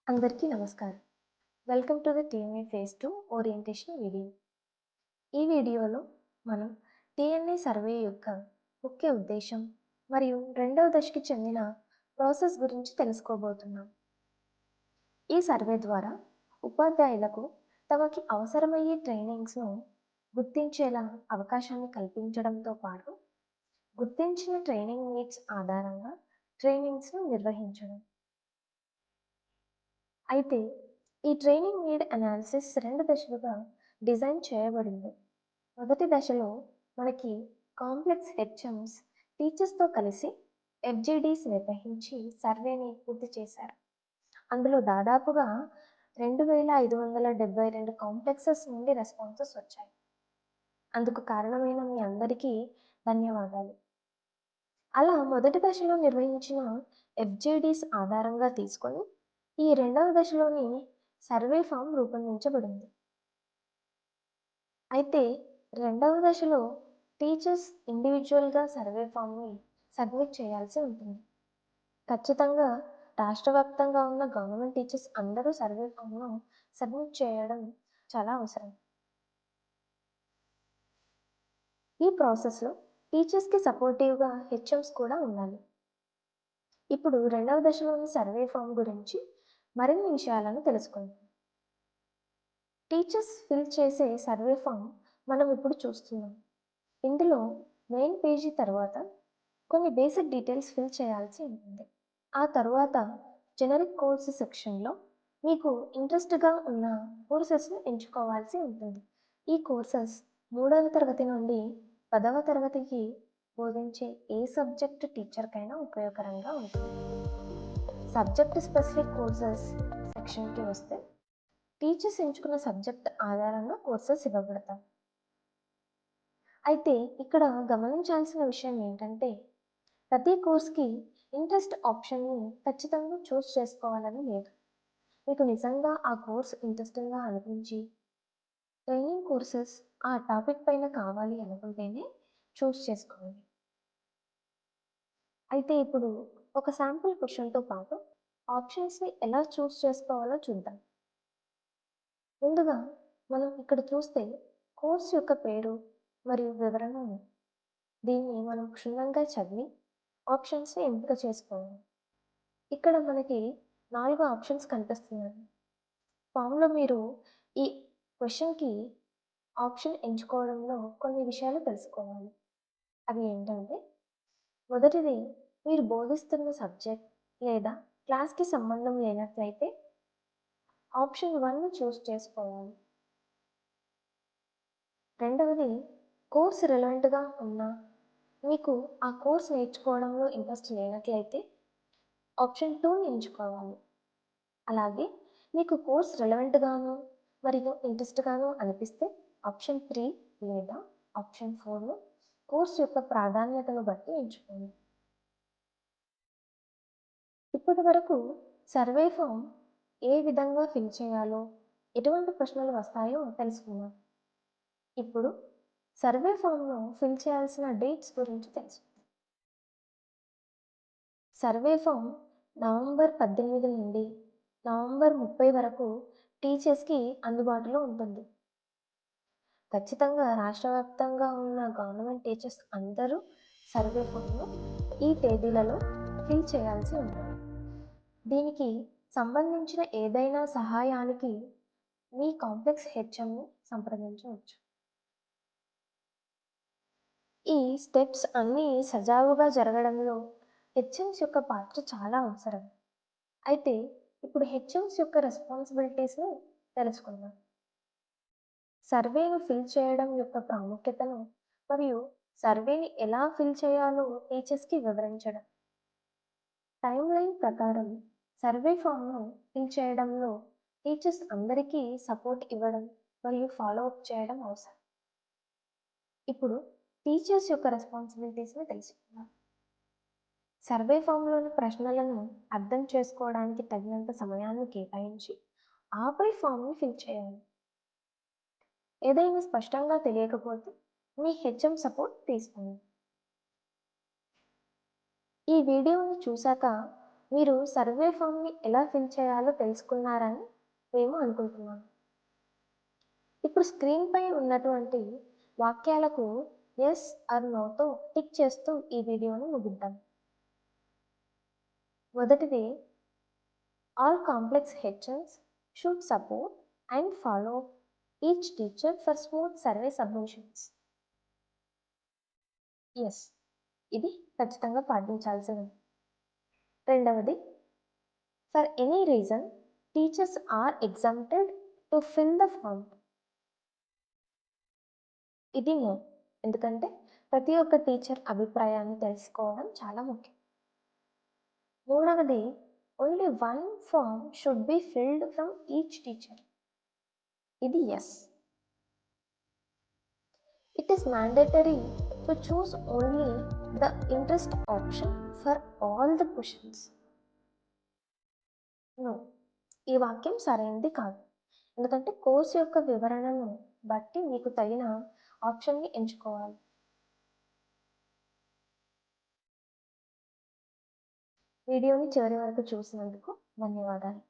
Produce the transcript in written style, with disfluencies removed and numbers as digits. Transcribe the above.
అందరికీ నమస్కారం. Welcome to the TNA phase 2 orientation video. ఈ వీడియోలో మనం టీఎన్ఏ సర్వే యొక్క ముఖ్య ఉద్దేశం మరియు రెండవ దశకి చెందిన ప్రాసెస్ గురించి తెలుసుకోబోతున్నాం. ఈ సర్వే ద్వారా ఉపాధ్యాయులకు తమకి అవసరమయ్యే ట్రైనింగ్స్ను గుర్తించేలా అవకాశాన్ని కల్పించడంతో పాటు గుర్తించిన ట్రైనింగ్ నీడ్స్ ఆధారంగా ట్రైనింగ్స్ను నిర్వహించడం. అయితే ఈ ట్రైనింగ్ నీడ్ అనాలిసిస్ రెండు దశలుగా డిజైన్ చేయబడింది. మొదటి దశలో మనకి కాంప్లెక్స్ హెచ్ఎమ్స్ టీచర్స్తో కలిసి ఎఫ్జిడిస్ నిర్వహించి సర్వేని పూర్తి చేశారు. అందులో దాదాపుగా 2572 కాంప్లెక్సెస్ నుండి రెస్పాన్సెస్ వచ్చాయి. అందుకు కారణమైన మీ అందరికీ ధన్యవాదాలు. అలా మొదటి దశలో నిర్వహించిన ఎఫ్జిడిస్ ఆధారంగా తీసుకొని ఈ రెండవ దశలోని సర్వే ఫామ్ రూపొందించబడింది. అయితే రెండవ దశలో టీచర్స్ ఇండివిజువల్గా సర్వే ఫామ్ని సబ్మిట్ చేయాల్సి ఉంటుంది. ఖచ్చితంగా రాష్ట్ర వ్యాప్తంగా ఉన్న గవర్నమెంట్ టీచర్స్ అందరూ సర్వే ఫామ్ను సబ్మిట్ చేయడం చాలా అవసరం. ఈ ప్రాసెస్లో టీచర్స్కి సపోర్టివ్గా హెచ్ఎమ్స్ కూడా ఉండాలి. ఇప్పుడు రెండవ దశలోని సర్వే ఫామ్ గురించి మరిన్ని విషయాలను తెలుసుకుందాం. టీచర్స్ ఫిల్ చేసే సర్వే ఫామ్ మనం ఇప్పుడు చూస్తున్నాం. ఇందులో మెయిన్ పేజీ తర్వాత కొన్ని బేసిక్ డీటెయిల్స్ ఫిల్ చేయాల్సి ఉంటుంది. ఆ తర్వాత జనరిక్ కోర్సు సెక్షన్లో మీకు ఇంట్రెస్ట్గా ఉన్న కోర్సెస్ను ఎంచుకోవాల్సి ఉంటుంది. ఈ కోర్సెస్ 3వ తరగతి నుండి 10వ తరగతికి బోధించే ఏ సబ్జెక్ట్ టీచర్కైనా ఉపయోగకరంగా ఉంటుంది. సబ్జెక్ట్ స్పెసిఫిక్ కోర్సెస్ సెక్షన్కి వస్తే టీచర్స్ ఎంచుకున్న సబ్జెక్ట్ ఆధారంగా కోర్సెస్ ఇవ్వబడతాయి. అయితే ఇక్కడ గమనించాల్సిన విషయం ఏంటంటే ప్రతి కోర్స్కి ఇంట్రెస్ట్ ఆప్షన్ని ఖచ్చితంగా చూస్ చేసుకోవాలని లేదు. మీకు నిజంగా ఆ కోర్స్ ఇంట్రెస్టింగ్గా అనిపించి ట్రైనింగ్ కోర్సెస్ ఆ టాపిక్ పైన కావాలి అనుకుంటేనే చూస్ చేసుకోవాలి. అయితే ఇప్పుడు ఒక శాంపుల్ క్వశ్చన్తో పాటు ఆప్షన్స్ని ఎలా చూస్ చేసుకోవాలో చూద్దాం. ముందుగా మనం ఇక్కడ చూస్తే కోర్స్ యొక్క పేరు మరియు వివరణ ఉంది. దీన్ని మనం క్షుణ్ణంగా చదివి ఆప్షన్స్ని ఎంపిక చేసుకోవాలి. ఇక్కడ మనకి 4 ఆప్షన్స్ కనిపిస్తున్నాయి. ఫామ్లో మీరు ఈ క్వశ్చన్కి ఆప్షన్ ఎంచుకోవడంలో కొన్ని విషయాలు తెలుసుకోవాలి. అవి ఏంటంటే మొదటిది మీరు బోధిస్తున్న సబ్జెక్ట్ లేదా క్లాస్కి సంబంధం లేనట్లయితే ఆప్షన్ 1ను చూస్ చేసుకోవాలి. రెండవది కోర్స్ రిలవెంట్గా ఉన్నా మీకు ఆ కోర్స్ నేర్చుకోవడంలో ఇంట్రెస్ట్ లేనట్లయితే ఆప్షన్ 2ని ఎంచుకోవాలి. అలాగే మీకు కోర్స్ రిలవెంట్గాను మరియు ఇంట్రెస్ట్గాను అనిపిస్తే ఆప్షన్ 3 లేదా ఆప్షన్ 4ను కోర్స్ యొక్క ప్రాధాన్యతను బట్టి ఎంచుకోండి. ఇప్పటి వరకు సర్వే ఫామ్ ఏ విధంగా ఫిల్ చేయాలో, ఎటువంటి ప్రశ్నలు వస్తాయో తెలుసుకున్నాం. ఇప్పుడు సర్వే ఫామ్ను ఫిల్ చేయాల్సిన డేట్స్ గురించి తెలుసుకుందాం. సర్వే ఫామ్ నవంబర్ 18 నుండి నవంబర్ 30 వరకు టీచర్స్కి అందుబాటులో ఉంటుంది. ఖచ్చితంగా రాష్ట్ర వ్యాప్తంగా ఉన్న గవర్నమెంట్ టీచర్స్ అందరూ సర్వే ఫామ్ను ఈ తేదీలలో ఫిల్ చేయాల్సి ఉంటుంది. దీనికి సంబంధించిన ఏదైనా సహాయానికి మీ కాంప్లెక్స్ హెచ్ఎంని సంప్రదించవచ్చు. ఈ స్టెప్స్ అన్నీ సజావుగా జరగడంలో హెచ్ఎమ్స్ యొక్క పాత్ర చాలా అవసరం. అయితే ఇప్పుడు హెచ్ఎమ్స్ యొక్క రెస్పాన్సిబిలిటీస్ని తెలుసుకుందాం. సర్వేను ఫిల్ చేయడం యొక్క ప్రాముఖ్యతను మరియు సర్వేని ఎలా ఫిల్ చేయాలో టీచర్స్కి వివరించడం. టైం లైన్ ప్రకారం సర్వే ఫామ్ను ఫిల్ చేయడంలో టీచర్స్ అందరికీ సపోర్ట్ ఇవ్వడం మరియు ఫాలో అప్ చేయడం అవసరం. ఇప్పుడు టీచర్స్ యొక్క రెస్పాన్సిబిలిటీస్ని తెలుసుకుందాం. సర్వే ఫామ్లోని ప్రశ్నలను అర్థం చేసుకోవడానికి తగినంత సమయాన్ని కేటాయించి ఆపై ఫామ్ని ఫిల్ చేయాలి. ఏదైనా స్పష్టంగా తెలియకపోతే మీ హెచ్ఎం సపోర్ట్ తీసుకోండి. ఈ వీడియోని చూశాక మీరు సర్వే ఫామ్ని ఎలా ఫిల్ చేయాలో తెలుసుకున్నారని మేము అనుకుంటున్నాం. ఇప్పుడు స్క్రీన్పై ఉన్నటువంటి వాక్యాలకు ఎస్ ఆర్ నోతో టిక్ చేస్తూ ఈ వీడియోని ముగిద్దాం. మొదటిది, all complex HMs should support and follow each teacher for smooth survey submissions. Yes, ఇది ఖచ్చితంగా పాటించాల్సింది. రెండవది, for any reason teachers are exempted to fill the form. ఇది నో, ఎందుకంటే ప్రతి ఒక్క టీచర్ అభిప్రాయాన్ని తెలుసుకోవడం చాలా ముఖ్యం. మూడవది, only one form should be filled from each teacher. ఇది yes. It is mandatory to choose only the interest option for all the questions. No, ఈ వాక్యం సరైనది కాదు, ఎందుకంటే కోర్సు యొక్క వివరణను బట్టి మీకు తగిన ఆప్షన్ని ఎంచుకోవాలి. వీడియోని చివరి వరకు చూసినందుకు ధన్యవాదాలు.